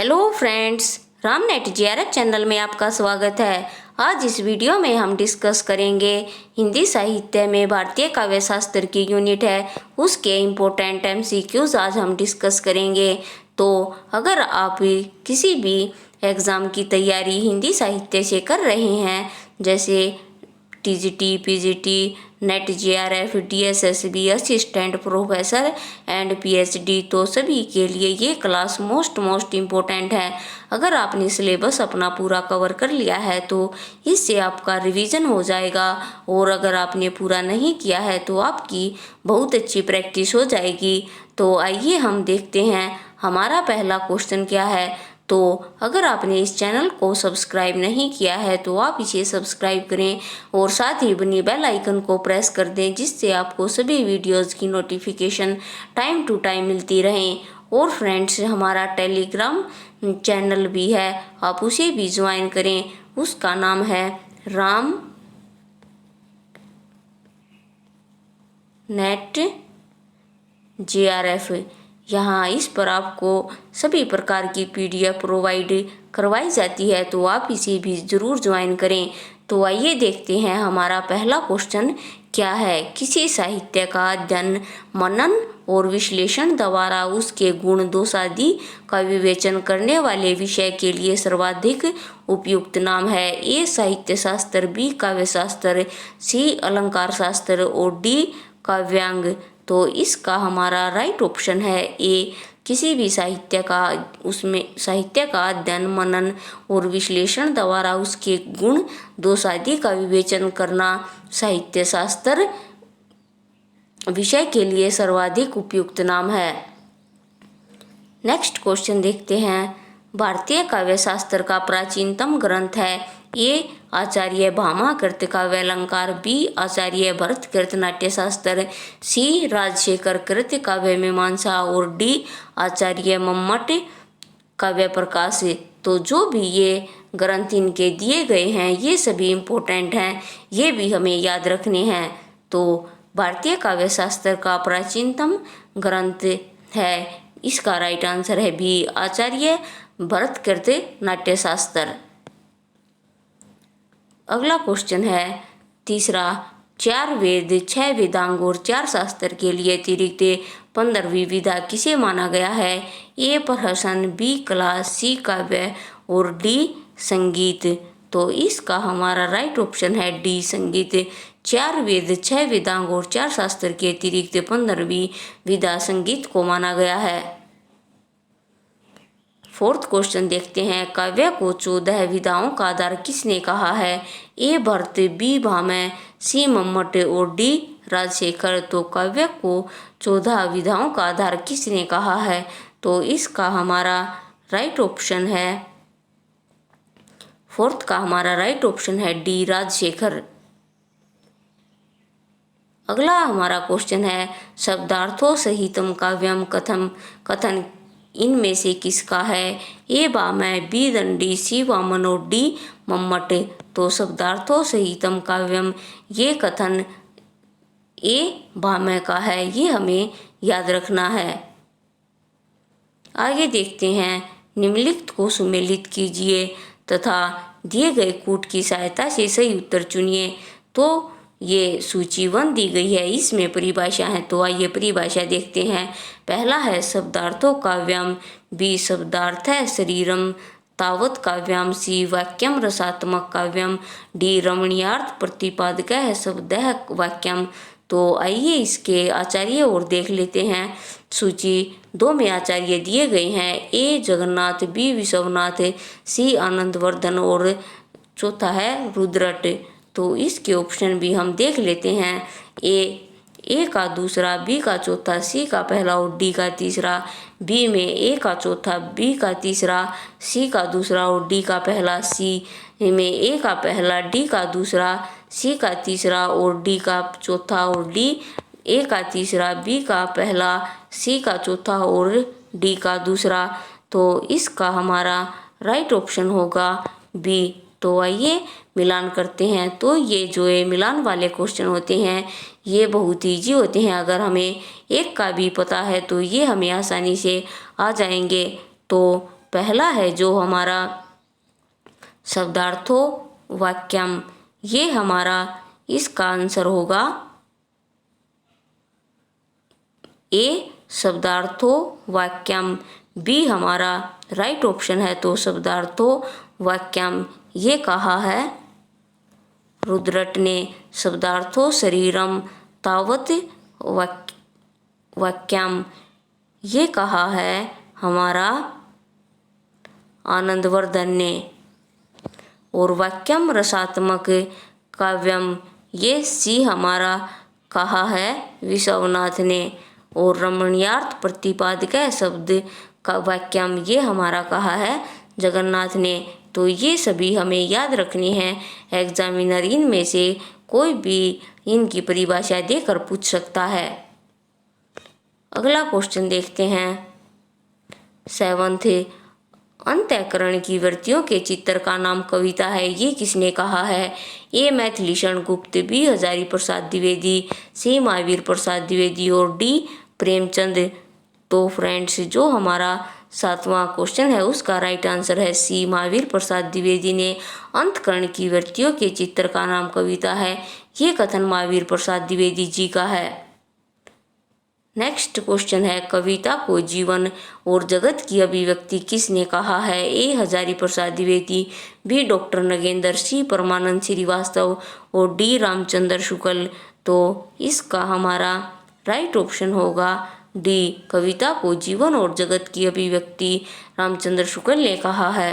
Hello friends, रामनेट JRF channel में आपका स्वागत है। आज इस वीडियो में हम डिस्कस करेंगे हिंदी साहित्य में भारतीय काव्य शास्त्र की यूनिट है उसके इम्पोर्टेंट एमसीक्यूज आज हम डिस्कस करेंगे। तो अगर आप किसी भी एग्ज़ाम की तैयारी हिंदी साहित्य से कर रहे हैं, जैसे TGT, PGT, net JRF, DSSB, assistant professor and PhD, तो सभी के लिए ये क्लास मोस्ट इम्पोर्टेंट है। अगर आपने सिलेबस अपना पूरा कवर कर लिया है तो इससे आपका रिवीजन हो जाएगा, और अगर आपने पूरा नहीं किया है तो आपकी बहुत अच्छी प्रैक्टिस हो जाएगी। तो आइए हम देखते हैं हमारा पहला क्वेश्चन क्या है। तो अगर आपने इस चैनल को सब्सक्राइब नहीं किया है तो आप इसे सब्सक्राइब करें और साथ ही बनी बेल आइकन को प्रेस कर दें, जिससे आपको सभी वीडियोस की नोटिफिकेशन टाइम टू टाइम मिलती रहें। और फ्रेंड्स, हमारा टेलीग्राम चैनल भी है, आप उसे भी ज्वाइन करें। उसका नाम है राम नेट जेआरएफ। यहाँ इस पर आपको सभी प्रकार की पीडीएफ प्रोवाइड करवाई जाती है, तो आप इसे भी ज़रूर ज्वाइन करें। तो आइए देखते हैं हमारा पहला क्वेश्चन क्या है। किसी साहित्य का अध्ययन, मनन और विश्लेषण द्वारा उसके गुण दोष आदि का विवेचन करने वाले विषय के लिए सर्वाधिक उपयुक्त नाम है। ए साहित्य शास्त्र, बी काव्य शास्त्र, सी अलंकार शास्त्र और डी काव्यांग। तो इसका हमारा राइट ऑप्शन है ए, किसी भी साहित्य का अध्ययन, मनन और विश्लेषण द्वारा उसके गुण दोष आदि का विवेचन करना साहित्य शास्त्र विषय के लिए सर्वाधिक उपयुक्त नाम है। नेक्स्ट क्वेश्चन देखते हैं। भारतीय काव्य शास्त्र का प्राचीनतम ग्रंथ है। ए आचार्य भामाकृत काव्यालंकार, बी आचार्य भरत कृत नाट्यशास्त्र, सी राजशेखर कृत काव्य मीमांसा और डी आचार्य मम्मट काव्य प्रकाश। तो जो भी ये ग्रंथ इनके दिए गए हैं ये सभी इम्पोर्टेंट हैं, ये भी हमें याद रखने हैं। तो भारतीय काव्य शास्त्र का प्राचीनतम ग्रंथ है, इसका राइट आंसर है बी आचार्य भरत कृत नाट्यशास्त्र। अगला क्वेश्चन है तीसरा। 4 वेद, 6 वेदांग और 4 शास्त्र के लिए अतिरिक्त 15वीं विधा किसे माना गया है। ए प्रहसन, बी कला, सी काव्य और डी संगीत। तो इसका हमारा राइट ऑप्शन है डी संगीत। 4 वेद, 6 वेदांग और 4 शास्त्र के अतिरिक्त 15वीं विधा संगीत को माना गया है। फोर्थ क्वेश्चन देखते हैं। काव्य को 14 विधाओं का आधार किसने कहा है। ए भरत, बी भामह, सी मम्मट और डी राजशेखर। तो काव्य को 14 विधाओं का आधार किसने कहा है। तो इसका हमारा राइट ऑप्शन है, फोर्थ का हमारा राइट ऑप्शन है डी राजशेखर। अगला हमारा क्वेश्चन है। शब्दार्थों सहितम काव्यम कथन इनमें से किसका है। ए भामह, बी दंडी, सी वामन और डी मम्मट। तो शब्दार्थों सहितम काव्यम ये कथन ए भामह का है, ये हमें याद रखना है। आगे देखते हैं। निम्नलिखित को सुमेलित कीजिए तथा दिए गए कूट की सहायता से सही उत्तर चुनिए। तो ये सूची 1 दी गई है, इसमें परिभाषा है, तो आइए परिभाषा देखते हैं। पहला है शब्दार्थों काव्यम, बी शब्दार्थ है शरीरम तावत काव्यम, सी वाक्यम रसात्मक काव्यम, डी रमणीयार्थ प्रतिपादक है शब्द वाक्यम। तो आइए इसके आचार्य और देख लेते हैं। सूची 2 में आचार्य दिए गए हैं। ए जगन्नाथ, बी विश्वनाथ, सी आनंदवर्धन और चौथा है रुद्रट। तो इसके ऑप्शन भी हम देख लेते हैं। ए का दूसरा, बी का चौथा, सी का पहला और डी का तीसरा। बी में ए का चौथा, बी का तीसरा, सी का दूसरा और डी का पहला। सी में ए का पहला, डी का दूसरा, सी का तीसरा और डी का चौथा और डी ए का तीसरा, बी का पहला, सी का चौथा और डी का दूसरा। तो इसका हमारा राइट ऑप्शन होगा बी। तो आइए मिलान करते हैं। तो ये जो है मिलान वाले क्वेश्चन होते हैं ये बहुत ईजी होते हैं। अगर हमें एक का भी पता है तो ये हमें आसानी से आ जाएंगे। तो पहला है जो हमारा शब्दार्थो वाक्यम, ये हमारा इसका आंसर होगा ए शब्दार्थो वाक्यम। बी हमारा राइट ऑप्शन है, तो शब्दार्थो वाक्यम ये कहा है रुद्रट ने। शब्दार्थो शरीरम तावत वाक्यम ये कहा है हमारा आनंदवर्धन ने। और वाक्यम रसात्मक काव्यम ये सी हमारा कहा है विश्वनाथ ने। और रमणीयार्थ प्रतिपादक शब्द का वाक्यम ये हमारा कहा है जगन्नाथ ने। तो ये सभी हमें याद रखनी है, एग्जामिनर इनमें से कोई भी इनकी परिभाषा देकर पूछ सकता है। अगला क्वेश्चन देखते हैं 7th, अंतःकरण की वृत्तियों के चित्र का नाम कविता है, ये किसने कहा है? ए मैथिलीशरण गुप्त, बी हजारी प्रसाद द्विवेदी, सी महावीर प्रसाद द्विवेदी और डी प्रेमचंद। तो फ्रेंड्स जो हमारा 7वां क्वेश्चन है उसका राइट आंसर है सी महावीर प्रसाद द्विवेदी ने अंतःकरण की वृत्तियों के चित्र का नाम कविता है। ये कथन महावीर प्रसाद द्विवेदी जी का है। नेक्स्ट क्वेश्चन है कविता को जीवन और जगत की अभिव्यक्ति किसने कहा है? ए हजारी प्रसाद द्विवेदी, बी डॉक्टर नगेंद्र, सी परमानंद श्रीवास्तव और डी रामचंद्र शुक्ल। तो इसका हमारा राइट ऑप्शन होगा डी, कविता को जीवन और जगत की अभिव्यक्ति रामचंद्र शुक्ल ने कहा है।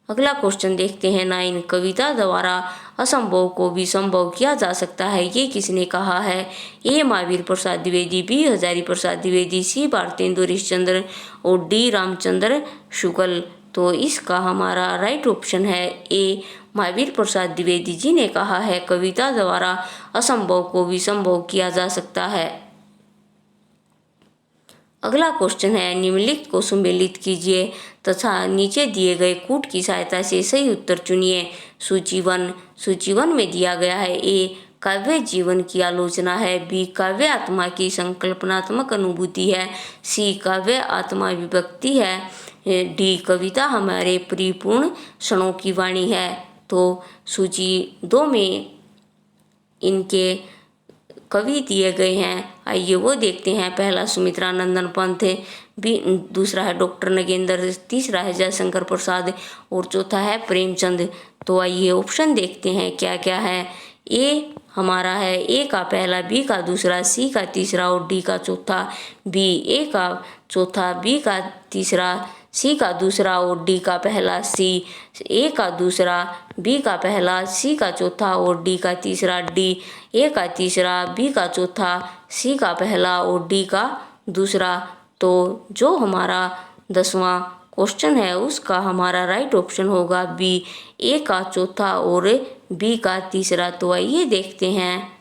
अगला क्वेश्चन देखते हैं 9, कविता द्वारा असंभव को भी संभव किया जा सकता है, ये किसने कहा है? ए महावीर प्रसाद द्विवेदी, बी हजारी प्रसाद द्विवेदी, सी भारतेंदु हरिश्चंद्र और डी रामचंद्र शुक्ल। तो इसका हमारा राइट ऑप्शन है ए, महावीर प्रसाद द्विवेदी जी ने कहा है कविता द्वारा असंभव को भी संभव किया जा सकता है। अगला क्वेश्चन है निम्नलिखित को सुमेलित कीजिए तथा नीचे दिए गए कूट की सहायता से सही उत्तर चुनिए। सूची 1 में दिया गया है ए काव्य जीवन की आलोचना है, बी काव्य आत्मा की संकल्पनात्मक अनुभूति है, सी काव्य आत्मा विभक्ति है, डी कविता हमारे परिपूर्ण क्षणों की वाणी है। तो सूची 2 में इनके कवि दिए गए हैं, आइए वो देखते हैं। पहला सुमित्रा नंदन पंत, दूसरा है डॉक्टर नगेंद्र, तीसरा है जयशंकर प्रसाद और चौथा है प्रेमचंद। तो आइए ऑप्शन देखते हैं क्या क्या है। ए हमारा है ए का पहला, बी का दूसरा, सी का तीसरा और डी का चौथा। बी ए का चौथा, बी का तीसरा, सी का दूसरा और डी का पहला। सी ए का दूसरा, बी का पहला, सी का चौथा और डी का तीसरा। डी ए का तीसरा, बी का चौथा, सी का पहला और डी का दूसरा। तो जो हमारा 10वां क्वेश्चन है उसका हमारा राइट ऑप्शन होगा बी, ए का चौथा और बी का तीसरा। तो आइए देखते हैं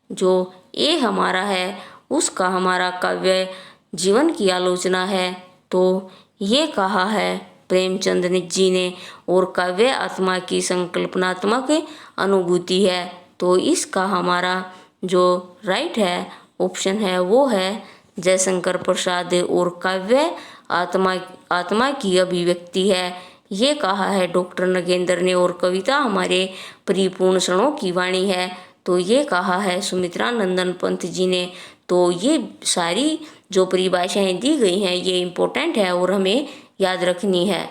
जो ए हमारा है उसका हमारा काव्य जीवन की आलोचना है, तो ये कहा है प्रेमचंद जी ने, और काव्य आत्मा की संकल्पनात्मक अनुभूति है। तो इसका हमारा जो राइट है ऑप्शन है वो है जयशंकर प्रसाद, और काव्य आत्मा की अभिव्यक्ति है ये कहा है डॉक्टर नगेंद्र ने, और कविता हमारे परिपूर्ण क्षणों की वाणी है तो ये कहा है सुमित्रा नंदन पंत जी ने। तो ये सारी जो परिभाषाएं दी गई हैं ये इम्पोर्टेंट है और हमें याद रखनी है।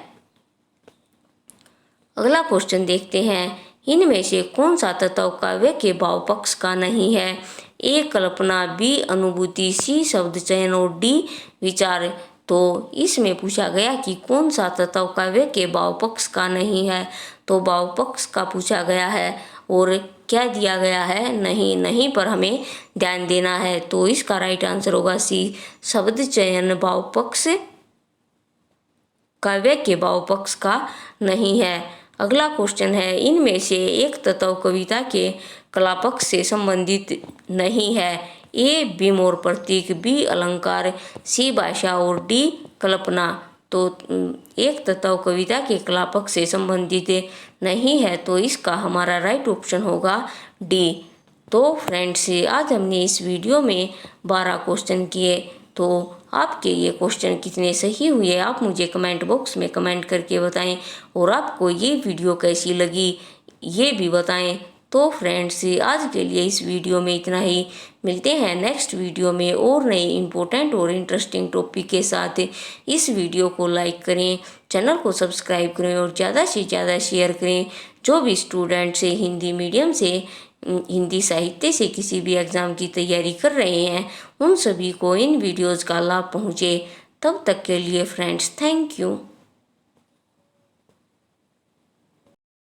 अगला क्वेश्चन देखते हैं, इनमें से कौन सा तत्व काव्य के भाव पक्ष का नहीं है? ए कल्पना, बी अनुभूति, सी शब्द चयन और डी विचार। तो इसमें पूछा गया कि कौन सा तत्व काव्य के भाव पक्ष का नहीं है, तो भाव पक्ष का पूछा गया है और क्या दिया गया है नहीं पर हमें ध्यान देना है। तो इसका राइट आंसर होगा सी, शब्द चयन भाव पक्ष काव्य के भाव पक्ष का नहीं है। अगला क्वेश्चन है, इनमें से एक तत्व कविता के कला पक्ष से संबंधित नहीं है। ए बिंब और प्रतीक, बी अलंकार, सी भाषा और डी कल्पना। तो एक तत्व कविता के कला पक्ष से संबंधित नहीं है तो इसका हमारा राइट ऑप्शन होगा डी। तो फ्रेंड्स आज हमने इस वीडियो में 12 क्वेश्चन किए, तो आपके ये क्वेश्चन कितने सही हुए आप मुझे कमेंट बॉक्स में कमेंट करके बताएं और आपको ये वीडियो कैसी लगी ये भी बताएं। तो फ्रेंड्स आज के लिए इस वीडियो में इतना ही। मिलते हैं नेक्स्ट वीडियो में और नए इम्पोर्टेंट और इंटरेस्टिंग टॉपिक के साथ। इस वीडियो को लाइक करें, चैनल को सब्सक्राइब करें और ज़्यादा से ज़्यादा शेयर करें। जो भी स्टूडेंट से हिंदी मीडियम से हिंदी साहित्य से किसी भी एग्ज़ाम की तैयारी कर रहे हैं उन सभी को इन वीडियोज़ का लाभ पहुँचे। तब तक के लिए फ्रेंड्स थैंक यू।